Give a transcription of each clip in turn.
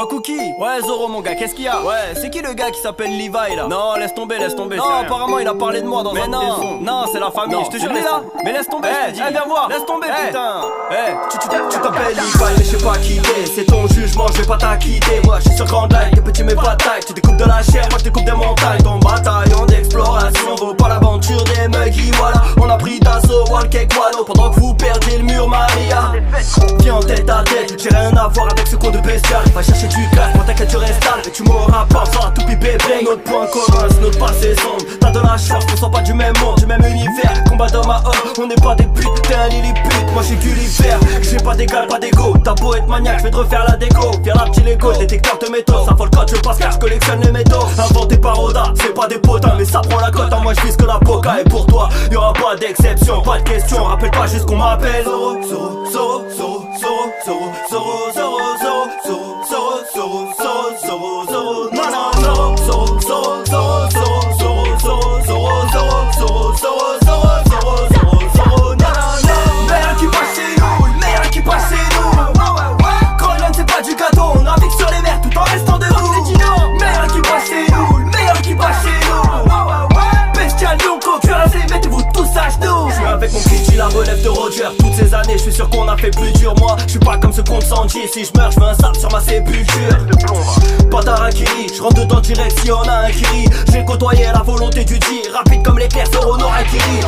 Oh Cookie. Ouais Zoro mon gars, qu'est-ce qu'il y a? Ouais, c'est qui le gars qui s'appelle Levi là? Non, laisse tomber. Non, apparemment il a parlé de moi dans un son. Non, c'est la famille, je te jure là. Mais laisse tomber, je te dis. Viens voir. Laisse tomber putain. Tu t'appelles Levi mais je sais pas qui t'es. C'est ton jugement, je vais pas t'acquitter. Moi je suis sur Grand Lac, t'es petit mais pas de taille. Tu découpes de la chair, moi je découpe des montagnes. Ton bataillon d'exploration vaut pas l'aventure des muggis, voilà. On a pris d'assaut, Walcake Wano. Pendant que vous perdiez le mur Maria. Viens en tête à tête, j'ai rien à voir avec ce con de bestial. Va chercher du cash, pour t'inquiète tu restes sale. Et tu m'auras pas, ça tout bébé. Notre point commun, c'est notre passé sombre. T'as de la chance, on sort pas du même monde, du même univers. Combat d'homme à homme, on n'est pas des putes. T'es un Lilliput, moi j'suis Gulliver. J'ai pas d'égal, pas d'ego. T'as beau être maniaque, j'vais te refaire la déco. Viens la petite Lego, détecteur de métaux. Ça folle quand je passe car je collectionne les métaux. Inventé par Oda, c'est pas des potins, mais ça prend la cote. Moi j'vise que la boca. Et pour toi, y'aura pas d'exception, pas de question. Rappelle pas juste qu'on m'appelle Zoro, Zoro, Zoro, Zoro, Zoro, Zoro, Zoro, Zoro, Zoro, Zoro, Zoro, Zoro, Zoro, Zoro, non, non, Zoro, Zoro, Zoro, Zoro, Zoro, Zoro, Zoro, Zoro, Zoro, Zoro, Zoro, Zoro, Zoro, Zoro, Zoro, non, non. Meilleur qui passe chez nous, le meilleur qui passe chez nous. Corleone c'est pas du gâteau, on navigue sur les mers tout en restant debout. Meilleur qui passe chez nous, le meilleur qui passe chez nous. Bestial, Yonko, cuirassé, mettez-vous tous à genoux. Je suis avec mon Kiji, la relève de Roger. Toutes ces années, je suis sûr qu'on a fait plus dur. Moi, je suis pas comme ce compte Sanji. Si je meurs, je veux un sable sur ma sépulture. Pas d'Arakiri, je rentre dedans direct si on a un Kiri. J'ai côtoyé la volonté du Di, rapide comme l'éclair, Zoro no Akiri.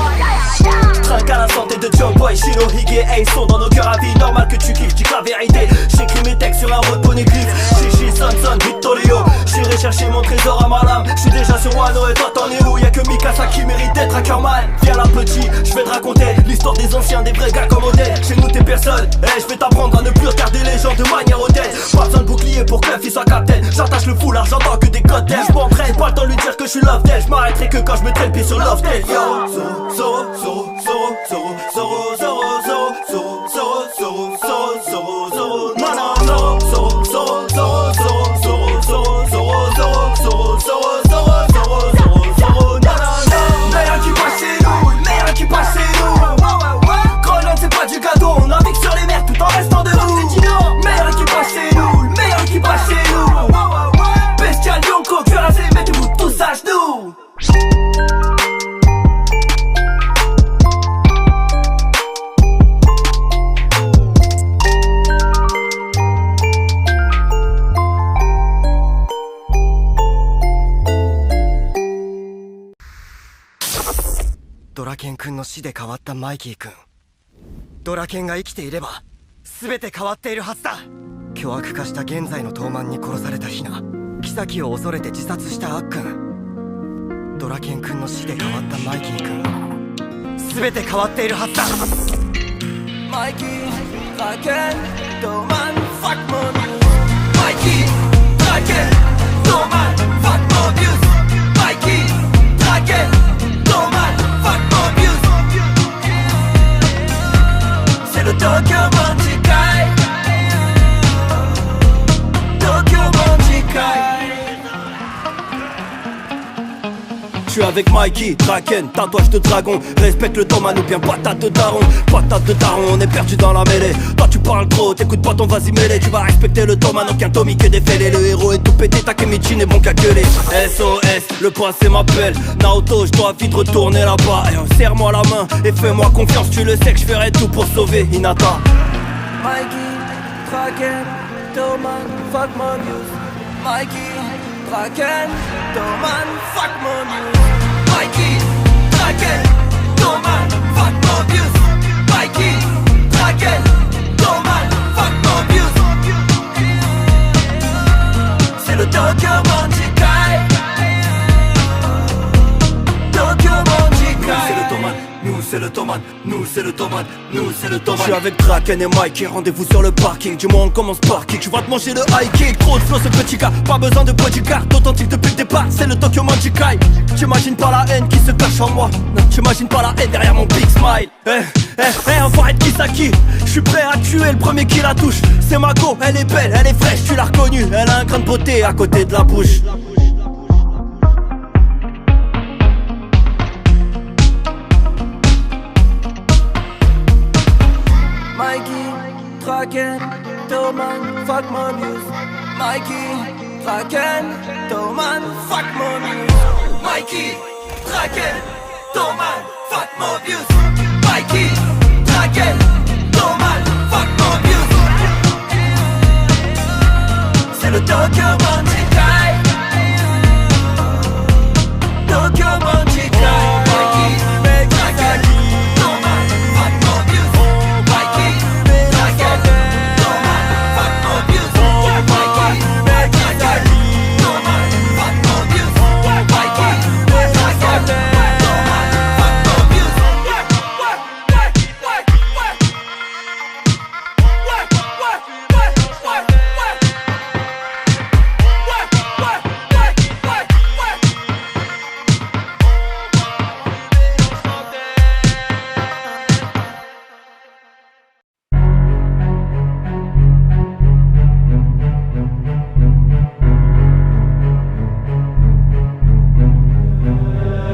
Trinque à la santé de John Boy, Shinohige et Ace sont dans nos cœurs à vie. Normal que tu kiffes, dis que la vérité. J'écris mes textes sur un road poneglyph. Chichi, Son, Vittorio. J'irai chercher mon trésor à ma lame. J'suis déjà sur Wano et toi t'en es où? Y'a que Mikasa qui mérite d'être Ackerman. Viens là petit, j'vais te raconter l'histoire des anciens, des vrais gars comme Odell. Chez nous t'es personne, j'vais t'apprendre à ne plus regarder les gens de manière hautaine. Pas besoin de bouclier pour que il soit captain. J'attache le foulard, j'entends que des codes d'air. J'm'entraîne, pas le temps de lui dire que je suis love d'elle. J'm'arrêterai que quand j'mettrai le pied sur love d'elle. Yo, Zoro, Zoro, Zoro, Zoro, Zoro, Zoro, Zoro, Zoro, Zoro, Zoro, Zoro, Zoro, Zoro, non, non, Zoro, Zoro, Zoro, Zoro, Zoro, Zoro, Zoro, Zoro, Zoro, Zoro, Zoro, Zoro, Zoro, Zoro, Zoro, non, non. Meilleur qui passe chez nous, le meilleur qui passe chez nous. Corleone c'est pas du gâteau, on navigue sur les mers tout en restant debout. Meilleur qui passe chez nous, le meilleur qui passe chez nous. Bestial, Yonko, cuirassé, mettez-vous tous à genoux.ドラケン君の死で変わったマイキー君。ドラケンが生きていれば全て変わっているはずだ。巨悪化した現在の東卍に殺されたヒナ、妃を恐れて自殺したアッくん。ドラケン君の死で変わったマイキー君、全て変わっているはずだ。マイキー、ドラケン、東卍、ファックモビュース。マイキー、ドラケン、東卍、ファックモビュース。マイキー、ドラケン、東卍。C'est le Tokyo Banjikai. Tokyo Banjikai. Je suis avec Mikey, Draken, tatouage de dragon. Respecte le Thoman ou bien patate de daron. Patate de daron, on est perdu dans la mêlée. Toi tu parles trop, t'écoutes pas ton vas-y mêlé. Tu vas respecter le Thoman, aucun Tommy que des fêlés. Le héros est tout pété, Takemichi n'est bon qu'à gueuler. SOS, le passé m'appelle. Naoto, je dois vite retourner là-bas. Et serre-moi la main et fais-moi confiance. Tu le sais que je ferai tout pour sauver Hinata. Mikey, Draken, Thoman, fuck my news. Mikey, Draken, Thoman, fuck my news. Mikey, Draken, Thoman, fuck Mobius. Mikey, Draken, Thoman, fuck Mobius. C'est le Tokyo Banjikai. Tokyo Banjikai. C'est le Thoman, nous c'est le Thoman, nous c'est le Thoman, nous c'est le Thoman. Je suis avec Draken et Mikey, rendez-vous sur le parking. Dis-moi on commence par kick, tu vas te manger le high kick. Trop de flow ce petit gars, pas besoin de bodyguard. Authentique depuis le départ, c'est le Tokyo Banjikai. T'imagines pas la haine qui se cache en moi. Non, t'imagines pas la haine derrière mon big smile. Enfoiré de Kisaki, je suis prêt à tuer le premier qui la touche. C'est ma go, elle est belle, elle est fraîche, tu l'as reconnue. Elle a un grain de beauté à côté de la bouche. Mikey, Draken, Thoman, fuck Mobius. Mikey, Draken, Toman, fuck Mobius. Mikey, Draken, Toman, fuck Mobius. Mikey, Draken, Toman, fuck Mobius. C'est le Tokyo Bandit Guy. Tokyo Bandit Guy. Mikey, Draken, Toman, fuck Mobius. Mikey, Draken, Toman, fuck Mobius. Mikey, Draken, Toman, fuck Mobius. Mikey, Draken, Toman, fuck Mobius.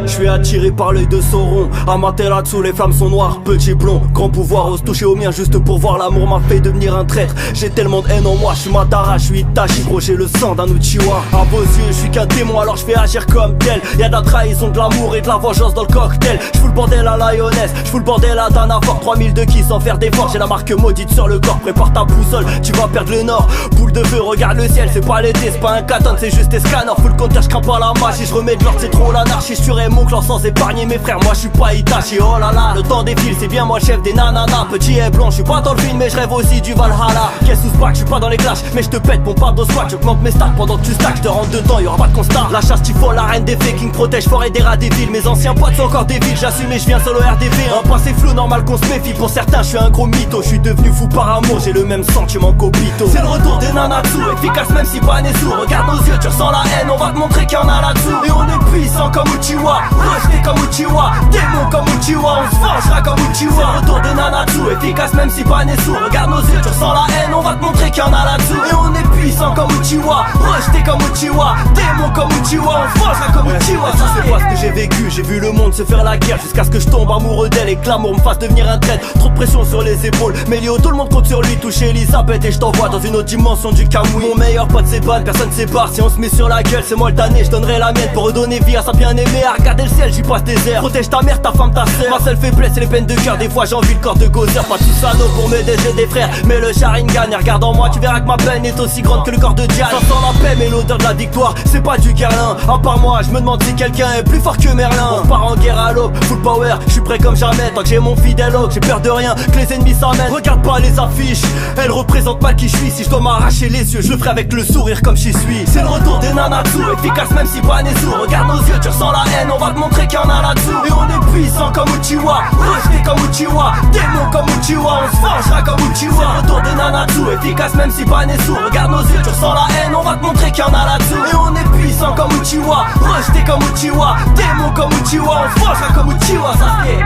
Je suis attiré par l'œil de Sauron. Amaterasu, les flammes sont noires. Petit blond, grand pouvoir, ose toucher au mien juste pour voir. L'amour m'a fait devenir un traître. J'ai tellement de haine en moi, je suis Madara, je suis Itachi. Gros, j'ai le sang d'un Uchiwa. À vos yeux, je suis qu'un démon, alors je fais agir comme tel. Y'a de la trahison, de l'amour et de la vengeance dans le cocktail. J'fous le bordel à Lioness, j'fous le bordel à Danafort. 3000 de qui sans faire d'effort, j'ai la marque maudite sur le corps. Prépare ta boussole, tu vas perdre le nord. Boule de feu, regarde le ciel, c'est pas l'été, c'est pas un katon, c'est juste des scanners. Full compteur, j'crains pas la magie, je remets de l'ordre, c'est trop l'anarchie. J'tuerai mon clan sans épargner mes frères, moi je suis pas Itachi. Oh là là, le temps défile, c'est bien moi le chef des nananas. Petit et blond, je suis pas dans le film mais je rêve aussi du Valhalla. Qu'est-ce sous back, je suis pas dans les clashs, mais je te pète mon pardon squat. J'augmente mes stats pendant que tu stacks, je te rentre dedans, y'aura pas de constat. La chasse tifo, la reine des vikings, protège forêt des rats des villes. Mes anciens potes sont encore des villes, j'assume et je viens solo RDV. Un passé flou, normal qu'on se méfie, pour certains je suis un gros mytho. Je suis devenu fou par amour, j'ai le même sentiment qu'Obito. C'est le retour des Nanatsu, efficace même si pas né sourd. Regarde nos yeux, tu ressens la haine, on va te montrer qu'il y en a là-dessous. Et on est puissant comme Uchiwa, rejeté comme Uchiwa, démon comme Uchiwa, on se vengera comme Uchiwa. C'est le retour des Nanatsu, efficace même si pas né sourd. Regarde nos yeux, tu ressens la haine, on va te montrer qu'il y en a là-dessous. Et on est puissant comme Uchiwa, rejeté comme Uchiwa, démon comme Uchiwa, on se vengera comme Uchiwa. Ça c'est pas ce que j'ai vécu, j'ai vu le monde se faire la guerre jusqu'à ce que je tombe amoureux d'elle et que l'amour me fasse devenir un traître. Trop de pression sur les épaules, Mélio, tout le monde compte sur lui. Touche Elisabeth et je t'envoie dans une autre dimension du Kamui. Mon meilleur pote c'est ban, personne sépare. Si on se met sur la gueule, c'est moi le damné, je donnerai la mienne pour redonner vie à sa bien-aimée. À regarder le ciel, j'y passe des airs. Protège ta mère, ta femme, ta sœur. Ma seule faiblesse c'est les peines de cœur. Des fois j'envie le corps de Gozer. Pas tout ça pour m'aider, j'ai des frères. Mais le Sharingan, et regarde en moi, tu verras que ma peine est aussi grande que le corps de Diane. Ça sent la paix mais l'odeur de la victoire, c'est pas du guerlin. À part moi, je me demande si quelqu'un est plus fort que Merlin. On part en guerre à l'aube, full power, je suis prêt comme jamais. Tant que j'ai mon fidèle hope, j'ai peur de rien, que les ennemis s'emmènent. Regarde pas les affiches, elles représentent pas qui je suis. Si je dois m'arracher les yeux, je le ferai avec le sourire comme j'y suis. C'est le retour des Nanatsu, efficace même si pas né sourd. Regarde nos yeux, tu ressens la haine, on va te montrer qu'il y en a là-dessous. Et on est puissant comme Uchiwa, rejeté comme Uchiwa, démon comme Uchiwa, on se vengera comme Uchiwa. C'est le retour des Nanatsu, efficace même si pas né sourd. Regarde nos yeux, tu ressens la haine, on va te montrer qu'il y en a là-dessous. Et on est puissant comme Uchiwa, rejeté comme Uchiwa, démon comme Uchiwa, on se vengera comme Uchiwa, ça se fait.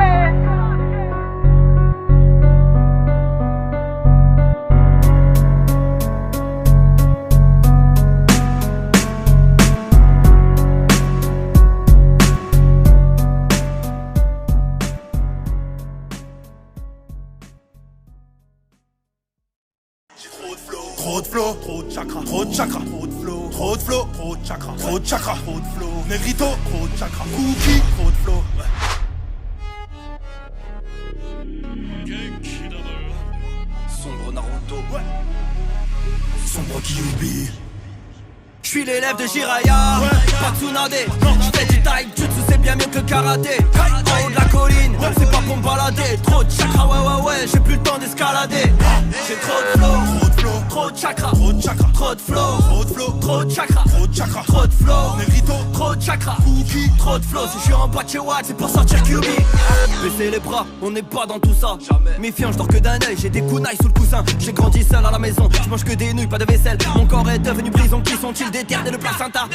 Trop de flow, trop de chakra, trop de chakra, trop de flow, trop de flow, trop de chakra, trop de chakra, trop de flow, Negrito, trop de chakra, Cookie, trop de flow. Sombre Naruto, Sombre Kyuubi. J'suis l'élève de Jiraiya, pas Tsunade. J'fais du taijutsu, c'est bien mieux que le karaté. En haut de la colline, c'est pas pour me balader. Trop de chakra, ouais, j'ai plus le temps d'escalader. J'ai trop de flow, trop de chakra, trop de chakra, trop de flow, trop de chakra, trop de chakra, trop de flow, Negrito, trop de chakra, Cookie, trop de flow. Si je suis en bas de chez Watt, c'est pour sortir Kyuubi. Baissez les bras, on n'est pas dans tout ça. Méfiant, je dors que d'un œil, j'ai des kunai sous le coussin. J'ai grandi seul à la maison, je mange que des nouilles, pas de vaisselle. Mon corps est devenu prison, qui sont-ils des terres et le placenta?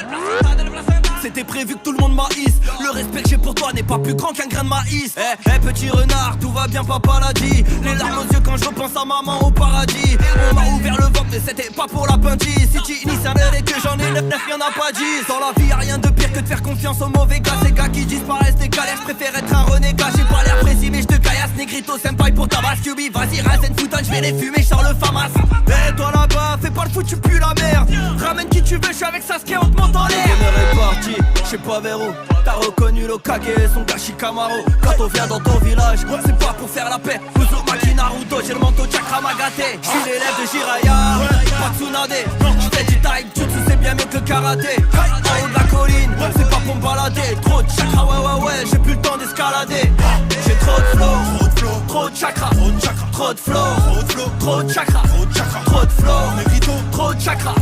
C'était prévu que tout le monde m'haïsse. Le respect que j'ai pour toi n'est pas plus grand qu'un grain de maïs. Eh petit renard, tout va bien, papa l'a dit. Les larmes aux yeux quand je repense à maman au paradis. On m'a ouvert le ventre mais c'était pas pour l'appendice. Si tu inities un et que j'en ai 9, y'en a pas 10. Dans la vie y'a rien de pire que de faire confiance aux mauvais gars. Ces gars qui disparaissent des galères, je préfère être un renégat. J'ai pas l'air précis mais je te caillasse, Negrito, senpai pour ta basse Kyuubi. Vas-y Razen Futon, je vais les fumer, je sors le famas. Eh toi là-bas, fais pas le foot, tu pues la merde. tu veux, je suis avec Sasuke, on te monte en l'air. Le bonheur est parti, je sais pas vers où. T'as reconnu l'Okage et son Gashi Kamaro. Quand on vient dans ton village, c'est pas pour faire la paix. Uzumaki Naruto, j'ai le manteau Chakra Magate. J'suis l'élève de Jiraiya, pas Tsunade. J'fais du taijutsu, c'est bien mieux que le karaté. En haut de la colline, c'est pas pour me balader. Trop de chakra, ouais, j'ai plus le temps d'escalader. J'ai trop de flow, trop de chakra, trop de flow, trop de chakra, trop de flow, trop de chakra,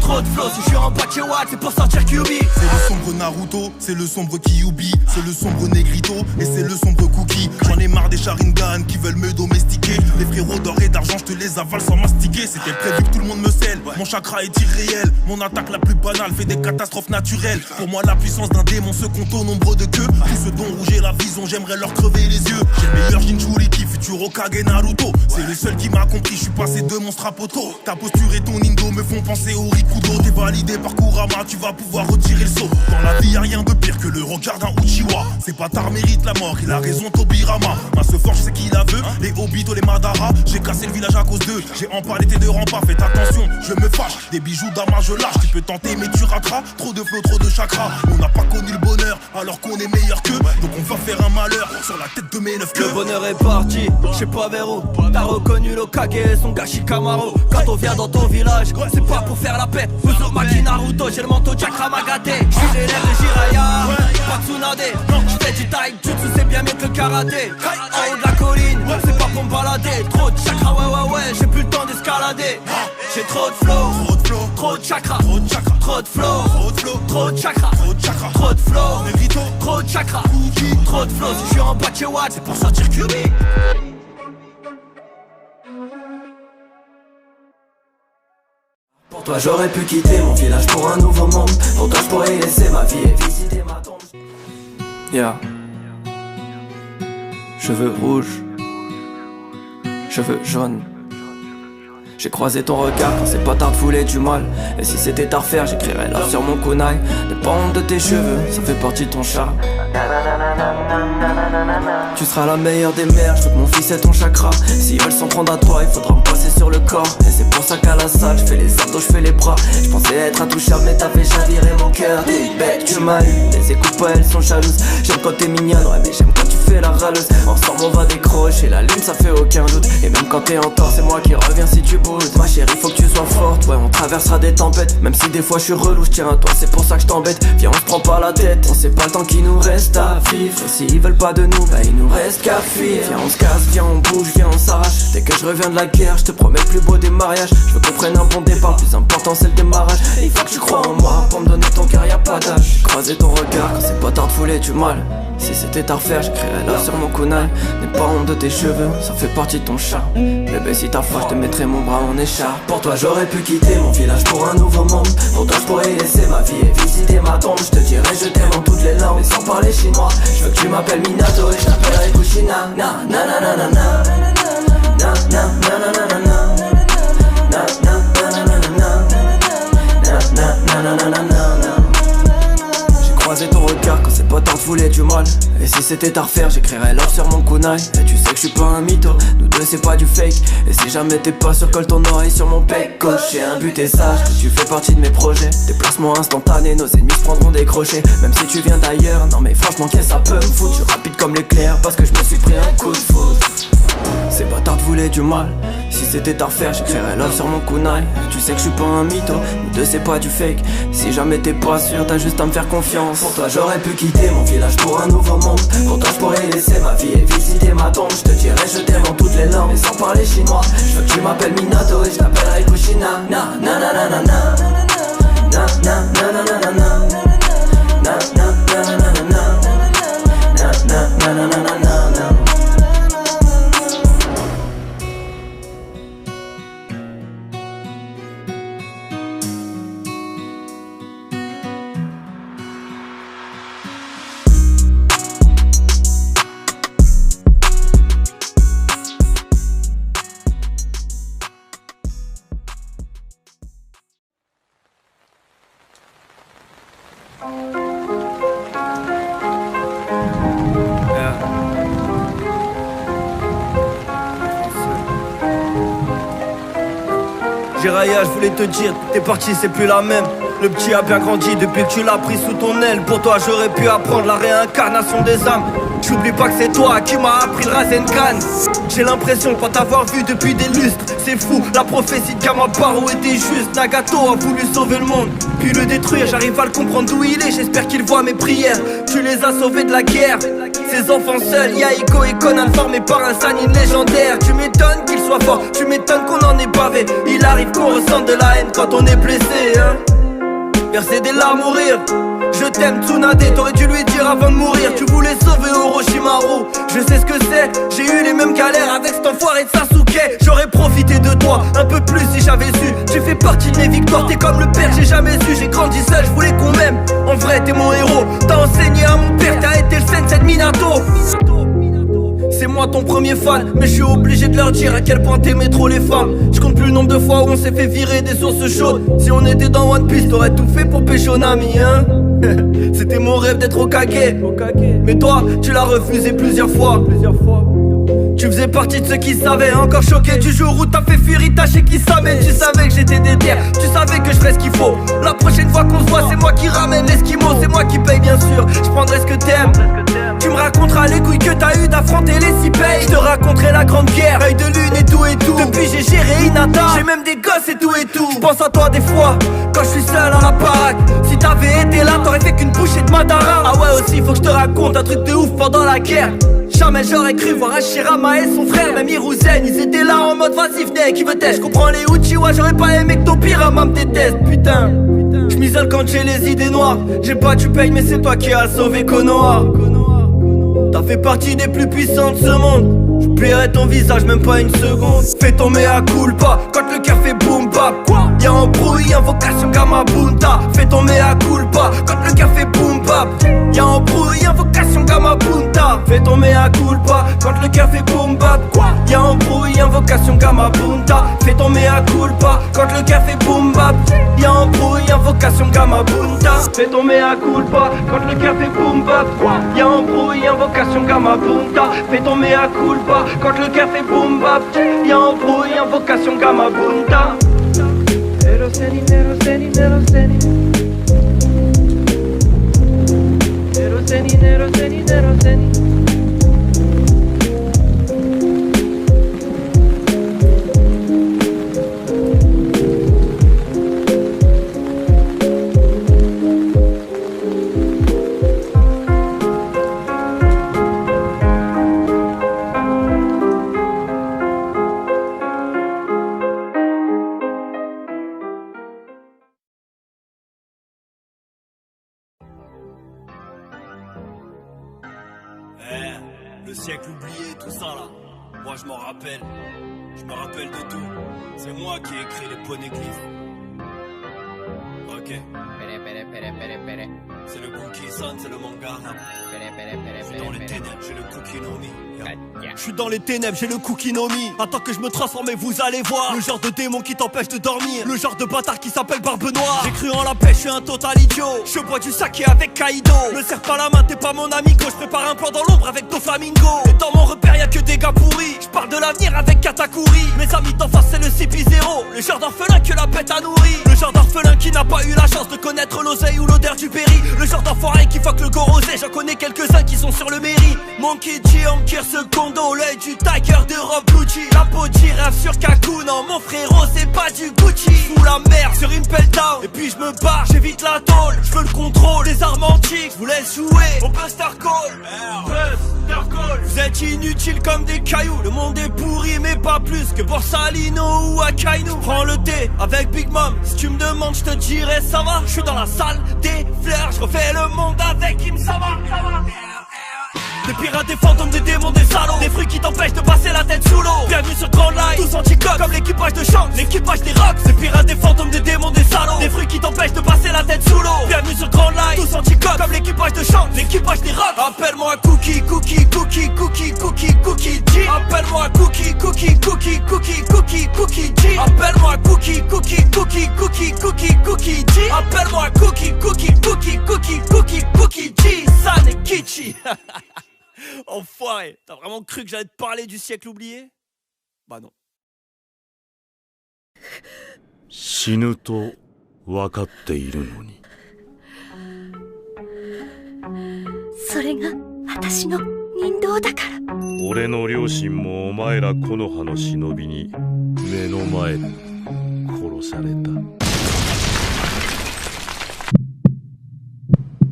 trop de flow. Si je suis en bas de chez Watt, c'est pour sortir Kyubi. C'est le sombre Naruto, c'est le sombre Kyubi, c'est le sombre Negrito et c'est le sombre Cookie. J'en ai marre des Sharingan qui veulent me domestiquer. Les frérots d'or et d'argent, je te les avale sans mastiquer. C'était prévu que tout le monde me scelle. Mon chakra est irréel, mon attaque la plus banale fait des catastrophes naturelles. Pour moi la puissance d'un démon se compte au nombre de queues. Tous ceux dont rouge et la vision, j'aimerais leur crever les yeux. J'ai le meilleur Jinchuriki, futur Hokage Naruto. C'est le seul qui m'a compris, je suis passé de monstre à poteau. Ta posture et ton indo me font penser au Rikudo. T'es validé par Kurama, tu vas pouvoir retirer le saut. Dans la vie y'a rien de pire que le regard d'un Uchiwa. C'est pas tard mérite la mort, il a raison Tobirama. Ma se forge c'est qui la veut, les Obito, les Madara. J'ai cassé le village à cause d'eux, j'ai empalé tes deux remparts. Faites attention, je me fâche, des bijoux d'Ama je lâche. Tu peux tenter mais tu rateras, trop de flow, trop de chakra. On n'a pas connu le bonheur alors qu'on est meilleur qu'eux. Donc on va faire un malheur sur la tête de mes 9 queues. Le bonheur est parti, je sais pas vers où. T'as reconnu l'Okage et son Gashi Kamaro. Quand on vient dans ton village, c'est pas pour faire la paix. Uzumaki Naruto, j'ai le manteau Chakra Magate. J'suis l'élève de Jiraiya, pas Tsunade. J'fais du taijutsu, c'est bien mieux que le karaté. En haut de la colline, c'est pas pour me balader. Trop de chakra, ouais, j'ai plus le temps d'escalader. J'ai trop de flow, trop de chakra, trop de flow, trop de chakra, trop de flow, trop de chakra, trop de flow. Si je suis en bas de chez Watt, c'est pour sortir Kyubi. Pour toi j'aurais pu quitter mon village pour un nouveau monde. Pour toi je pourrais laisser ma vie et visiter ma tombe. Yeah. Cheveux rouges, cheveux jaunes. J'ai croisé ton regard quand c'est pas tard de fouler du mal. Et si c'était à refaire, j'écrirais l'heure sur mon kunai. Dépendre de tes cheveux, ça fait partie de ton charme. Tu seras la meilleure des mères, je veux que mon fils ait ton chakra. S'ils veulent s'en prendre à toi, il faudra me passer sur le corps. Et c'est pour ça qu'à la salle, je fais les abdos, je fais les bras. Je pensais être intouchable, mais t'as fait chavirer mon cœur. T'es bête, tu m'as eu, les écoutes pas, elles sont jalouses. J'aime quand t'es mignonne, ouais, mais j'aime quand tu fais la râleuse. Ensemble on va décrocher la lune, ça fait aucun doute. Et même quand t'es en tort, c'est moi qui reviens si tu bouges. Ma chérie, faut que tu sois forte, ouais, on traversera des tempêtes. Même si des fois je suis relou, je tiens à toi, c'est pour ça que je t'embête. Viens, on se prend pas la tête, on sait pas le temps qu'il nous reste à vivre. Et s'ils veulent pas de nous, bah il nous reste qu'à fuir. Viens, on se casse, viens, on bouge, viens, on s'arrache. Dès que je reviens de la guerre, je te promets le plus beau des mariages. Je veux qu'on prenne un bon départ, plus important c'est le démarrage. Et il faut que tu crois en moi, pour me donner ton cœur, y'a pas d'âge. Croiser ton regard quand c'est pas tard de fouler du mal. Si c'était à refaire, j'écrirais l'heure sur mon kunai. N'aie pas honte de tes cheveux, ça fait partie de ton charme. Bébé, si t'as froid, je te mettrai mon bras en écharpe. Pour toi, j'aurais pu quitter mon village pour un nouveau monde. Pour toi, je pourrais laisser ma vie et visiter ma tombe. Je te dirai je t'aime en toutes les langues, mais sans parler chinois. Je veux que tu m'appelles Minato et je t'appellerai Kushina. Na na na na na na. Na na na na na na. Na na na na na na. Na na na na na na. Croiser ton regard quand c'est pas temps de fouler du mal. Et si c'était à refaire, j'écrirais l'heure sur mon kunai. Et tu sais que je suis pas un mytho, nous deux c'est pas du fake. Et si jamais t'es pas sûr, colle ton oreille sur mon pec gauche. J'ai un but et sache que tu fais partie de mes projets. Déplacement instantané, nos ennemis se prendront des crochets. Même si tu viens d'ailleurs, non mais franchement qu'est-ce ça peut me foutre. Je suis rapide comme l'éclair parce que je me suis pris un coup de foudre. Ces bâtards voulaient du mal. Si c'était à refaire, j'écrirais love sur mon kunai. Et tu sais que je suis pas un mytho, nous deux c'est pas du fake. Si jamais t'es pas sûr, t'as juste à me faire confiance. Pour toi j'aurais pu quitter mon village pour un nouveau monde. Pour toi je pourrais laisser ma vie et visiter ma tombe. Je te dirai je t'aime en toutes les langues, mais sans parler chinois. Je veux que tu m'appelles Minato et je t'appellerai Kushina. Na na na na na na. Na na na na na na. Na na na na na na. Na na na na na na. Jiraya, je voulais te dire, t'es parti, c'est plus la même. Le petit a bien grandi depuis que tu l'as pris sous ton aile. Pour toi, j'aurais pu apprendre la réincarnation des âmes. J'oublie pas que c'est toi qui m'as appris le Rasengan. J'ai l'impression de pas t'avoir vu depuis des lustres. C'est fou, la prophétie de Kamabaru était juste. Nagato a voulu sauver le monde, puis le détruire. J'arrive à le comprendre d'où il est, j'espère qu'il voit mes prières. Tu les as sauvés de la guerre. Ces enfants seuls, Yaiko et Conan formés par un Sanin légendaire. Tu m'étonnes qu'il soit fort, tu m'étonnes qu'on en est pavé. Il arrive qu'on ressente de la haine quand on est blessé, hein. Verser des larmes ou rire. Je t'aime Tsunade, t'aurais dû lui dire avant de mourir. Tu voulais sauver Orochimaru, je sais ce que c'est. J'ai eu les mêmes galères avec cet enfoiré de Sasuke. J'aurais profité de toi un peu plus si j'avais su. Tu fais partie de mes victoires, t'es comme le père que j'ai jamais su. J'ai grandi seul, je voulais qu'on m'aime. En vrai t'es mon héros, t'as enseigné à mon père, t'as été le sensei de Minato. C'est moi ton premier fan, mais je suis obligé de leur dire à quel point t'aimais trop les femmes. Je compte plus le nombre de fois où on s'est fait virer des sources chaudes. Si on était dans One Piece, t'aurais tout fait pour pécho Nami, hein. C'était mon rêve d'être Hokage. Mais toi, tu l'as refusé plusieurs fois. Tu faisais partie de ceux qui savaient, encore choqué du jour où t'as fait fuir Itachi qui savait. Tu savais que j'étais déter, tu savais que je ferais ce qu'il faut. La prochaine fois qu'on se voit, c'est moi qui ramène l'Eskimo. C'est moi qui paye bien sûr, je prendrai ce que t'aimes. Tu me raconteras les couilles que t'as eu d'affronter les Sipei. Je te raconterai la grande guerre, œil de lune et tout et tout. Depuis j'ai géré Hinata, j'ai même des gosses et tout et tout. Je pense à toi des fois, quand je suis seul à la baraque. Si t'avais été là, t'aurais fait qu'une bouchée de Madara. Ah ouais aussi, faut que je te raconte un truc de ouf pendant la guerre. Jamais j'aurais cru voir Hashirama et son frère, même Hiruzen, ils étaient là en mode vas-y venez, qui veut t'aider. J'comprends les Uchiwa, j'aurais pas aimé que Tobirama me déteste, putain. J'm'isole quand j'ai les idées noires. J'ai pas tu payes mais c'est toi qui as sauvé Konoha. T'as fait partie des plus puissants de ce monde. J'oublierai ton visage même pas une seconde. Fais ton mea culpa quand le cœur fait boom bap. Y'a embrouille, invocation Gamabunta. Fais ton mea culpa quand le cœur fait boom bap. Y'a embrouille, invocation Gamabunta. Fais ton mea culpa quand le cœur fait boom bap. Y'a embrouille, invocation Gamabunta. Fais ton mea culpa quand le cœur fait boom bap. Y'a embrouille, invocation Gamabunta. Fais ton mea culpa quand le cœur fait boom bap. Y'a embrouille, invocation Gamabunta. Fais ton mea culpa quand le cœur fait boom bap. Y'a embrouille, invocation Gamabunta. Neroseni, neroseni, neroseni. Neroseni, neroseni, neroseni. Le siècle oublié, tout ça là. Moi je m'en rappelle. Je me rappelle de tout. C'est moi qui ai écrit les poneglyphes. Ok. C'est le cookie son, c'est le manga. Je suis dans les ténèbres, j'ai le cookie no mi. Je suis dans les ténèbres, j'ai le cookie no mi. Attends que je me transforme et vous allez voir. Le genre de démon qui t'empêche de dormir. Le genre de bâtard qui s'appelle Barbe Noire. J'ai cru en la paix, je suis un total idiot. Je bois du saké avec Kaido. Me serre pas la main, t'es pas mon amigo. Je prépare un plan dans l'ombre avec Doflamingo. Et dans mon repère y'a que des gars pourris. Je parle de l'avenir avec Katakuri. Mes amis d'enfance c'est le CP0. Le genre d'orphelin que la bête a nourri. Le genre d'orphelin qui n'a pas eu la chance de connaître l'oseille ou l'odeur du péri. Le genre d'enfoiré qui fuck le gorosé. J'en connais quelques-uns qui sont sur le mairie. Monkey G, Ankir Secondo. L'œil du tiger de Rob Gucci. La peau de girafe sur Kaku. Non mon frérot c'est pas du Gucci. Sous la merde sur Impel Down. Et puis je me barre, j'évite la tôle. Je veux le contrôle, les armes antiques. Je vous laisse jouer au Buster Call. Buster Call. Vous êtes inutiles comme des cailloux. Le monde est pourri mais pas plus que Borsalino ou Akainu. Prends le thé avec Big Mom. Si tu me demandes je te dirai ça va. Je suis dans la salle des fleurs. Je refais le monde avec Kim, ça va, ça va. Des pirates, des fantômes, des démons, des salauds. Des fruits qui t'empêchent de passer la tête sous l'eau. Bienvenue sur Grand Line, tous anti-coques comme l'équipage de Shanks, l'équipage des Rocks. Des pirates, des fantômes, des démons, des salauds. Des fruits qui t'empêchent de passer la tête sous l'eau. Bienvenue sur Grand Line, tous anti-coques comme l'équipage de Shanks, l'équipage des Rocks. Appelle-moi Cookie, Cookie, Cookie, Cookie, Cookie, Cookie G. Appelle-moi Cookie, Cookie, Cookie, Cookie, Cookie, Cookie G. Appelle-moi Cookie, Cookie, Cookie, Cookie, Cookie, Cookie G. Appelle-moi Cookie, Cookie, Cookie, Cookie, Cookie, Cookie G. San et Kichi. Enfoiré, t'as vraiment cru que j'allais te parler du siècle oublié? Bah non. 死ぬと分かっているのに。それが私の人道だから。俺の両親もお前ら木の葉の忍びに目の前で殺された。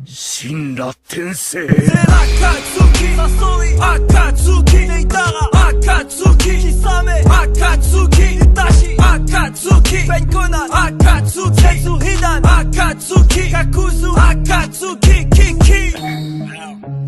神羅転生。 C'est l'Akatsuki, Sasori, Akatsuki, Deidara, Akatsuki, Kisame, Akatsuki, Itachi, Akatsuki, Benkonan, Akatsuki, Setsu Hidan, Akatsuki, Kakuzu, Akatsuki, Kiki.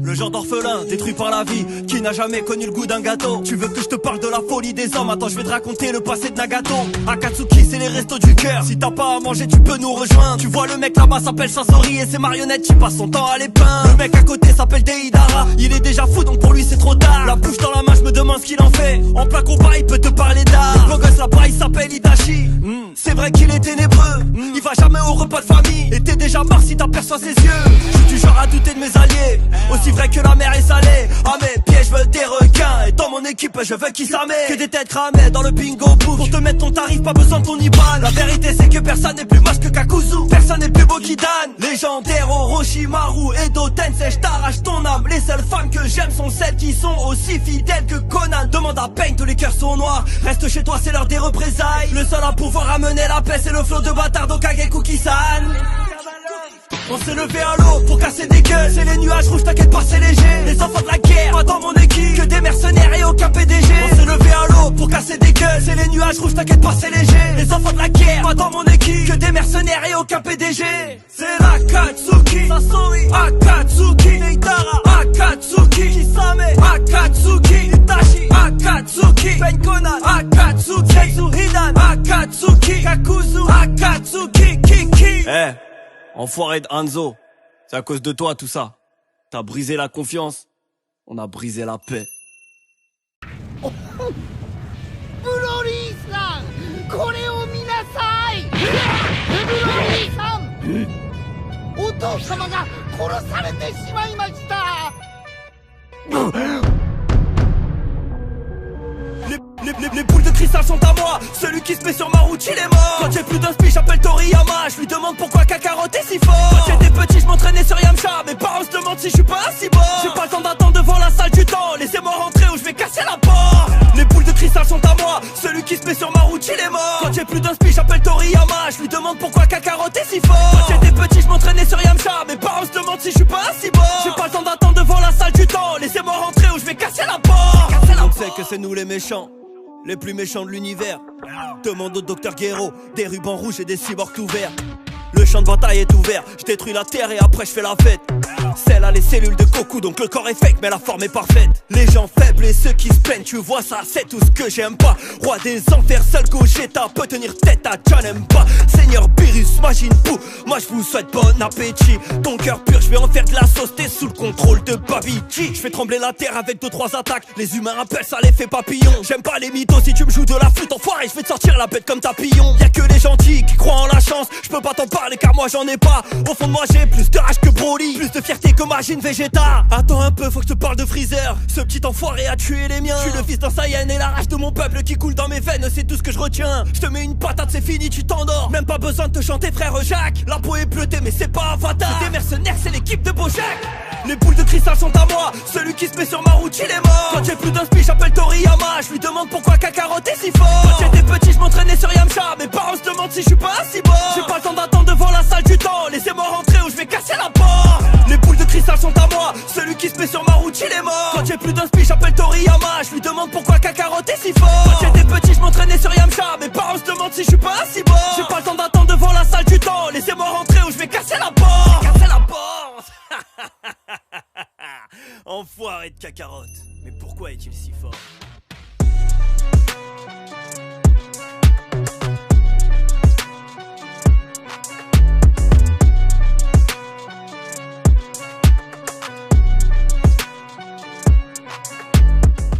Le genre d'orphelin, détruit par la vie, qui n'a jamais connu le goût d'un gâteau. Tu veux que je te parle de la folie des hommes? Attends, je vais te raconter le passé de Nagato. Akatsuki, c'est les restos du cœur. Si t'as pas à manger, tu peux nous rejoindre. Tu vois, le mec là-bas s'appelle Sasori et ses marionnettes qui passent son temps à les peindre. Le mec à côté s'appelle Deidara. Il est déjà fou, donc pour lui c'est trop tard. La bouche dans la main, je me demande ce qu'il en fait. En plein combat, il peut te parler d'art. Le beau gosse là-bas, il s'appelle Itachi. C'est vrai qu'il est ténébreux. Il va jamais au repas de famille. Et t'es déjà mort si t'aperçois ses yeux. Je suis du genre à douter de mes alliés. Aussi vrai que la mer est salée. À mes pieds je veux des requins. Et dans mon équipe je veux qu'ils s'amènent. Que des têtes cramées dans le bingo book. Pour te mettre ton tarif, pas besoin de ton IBAN. La vérité c'est que personne n'est plus moche que Kakuzu. Personne n'est plus beau qu'Idan. Légendaire Orochimaru et Tensei, je t'arrache ton âme. Les seules femmes que j'aime sont celles qui sont aussi fidèles que Conan. Demande à Pain, tous les cœurs sont noirs. Reste chez toi, c'est l'heure des représailles. Le seul à pouvoir amener la paix c'est le flot de bâtard d'Okage Kuki-san. On s'est levé à l'eau pour casser des gueules. C'est les nuages rouges, t'inquiète pas, c'est léger. Les enfants de la guerre, pas dans mon équipe. Que des mercenaires et aucun PDG. On s'est levé à l'eau pour casser des gueules. C'est les nuages rouges, t'inquiète pas, c'est léger. Les enfants de la guerre, pas dans mon équipe. Que des mercenaires et aucun PDG. C'est l'Akatsuki, Sasori, Akatsuki, Deidara, Akatsuki, Kisame, Akatsuki, Itachi, Akatsuki, Benkonan, Akatsuki, Setsu Hidan, Akatsuki, Kakuzu, Akatsuki, Kiki. Enfoiré de Hanzo, c'est à cause de toi tout ça. T'as brisé la confiance, on a brisé la paix. Broly-san, これを見なさい。ブロリーさん、お父様が殺されてしまいました。Les boules de cristal sont à moi. Celui qui se met sur ma route, il est mort. Quand j'ai plus d'un spi, j'appelle Toriyama. Je lui demande pourquoi Kakarot est si fort. Quand j'étais petit, je m'entraînais sur Yamcha. Mes parents se demandent si je suis pas si bon. J'ai pas le temps d'attendre devant la salle du temps. Laissez-moi rentrer ou je vais casser la porte. Les boules de cristal sont à moi. Celui qui se met sur ma route, il est mort. Quand j'ai plus d'un spi, j'appelle Toriyama. Je lui demande pourquoi Kakarot est si fort. Quand j'étais petit, je m'entraînais sur Yamcha. Mes parents se demandent si je suis pas si bon. J'ai pas le temps d'attendre devant la salle du temps. Laissez-moi rentrer ou je vais casser la porte. On sait que c'est nous les méchants, les plus méchants de l'univers. Demande au docteur Gero, des rubans rouges et des cyborgs tout verts. Le champ de bataille est ouvert, je détruis la terre et après je fais la fête. Celle a les cellules de Goku, donc le corps est fake mais la forme est parfaite. Les gens faibles et ceux qui se plaignent, tu vois ça, c'est tout ce que j'aime pas. Roi des enfers, seul Gogeta peut tenir tête à Janemba. Seigneur Beerus, Majin Buu, moi je vous souhaite bon appétit. Ton cœur pur, je vais en faire de la sauce, t'es sous le contrôle de Babidi. Je fais trembler la terre avec 2-3 attaques. Les humains appellent ça l'effet papillon. J'aime pas les mythos, si tu me joues de la flûte enfoiré, je vais te sortir la bête comme tapillon. Y'a que les gentils qui croient en la chance, je peux pas t'en parler car moi j'en ai pas. Au fond de moi j'ai plus de rage que Broly, plus de fierté que Majin Vegeta. Attends un peu, faut que je te parle de Freezer. Ce petit enfoiré a tué les miens. Je suis le fils d'un Saiyan et la rage de mon peuple qui coule dans mes veines, c'est tout ce que je retiens. Je te mets une patate, c'est fini, tu t'endors. Même pas besoin de te chanter frère Jacques. La peau est bleutée mais c'est pas Avatar. C'est des mercenaires, c'est l'équipe de Bojack. Les boules de cristal sont à moi. Celui qui se met sur ma route, il est mort. Quand j'ai plus d'un spi, j'appelle Toriyama. Je lui demande pourquoi Kakarot est si fort. Quand j'étais petit, je m'entraînais sur Yamcha. Mes parents se demandent si je suis pas si bon. J'ai pas le temps d'attendre devant la salle du temps. Laissez-moi rentrer ou je vais casser la porte. Les boules de cristal sont à moi. Celui qui se met sur ma route, il est mort. Quand j'ai plus d'un spi, j'appelle Toriyama. Je lui demande pourquoi Kakarot est si fort. Quand j'étais petit, je m'entraînais sur Yamcha. Mes parents se demandent si je suis pas si bon. J'ai pas le temps d'attendre devant la salle du temps. Laissez-moi rentrer ou je vais casser la porte. Casser la porte. Enfoiré de Kakarot. Mais pourquoi est-il si fort?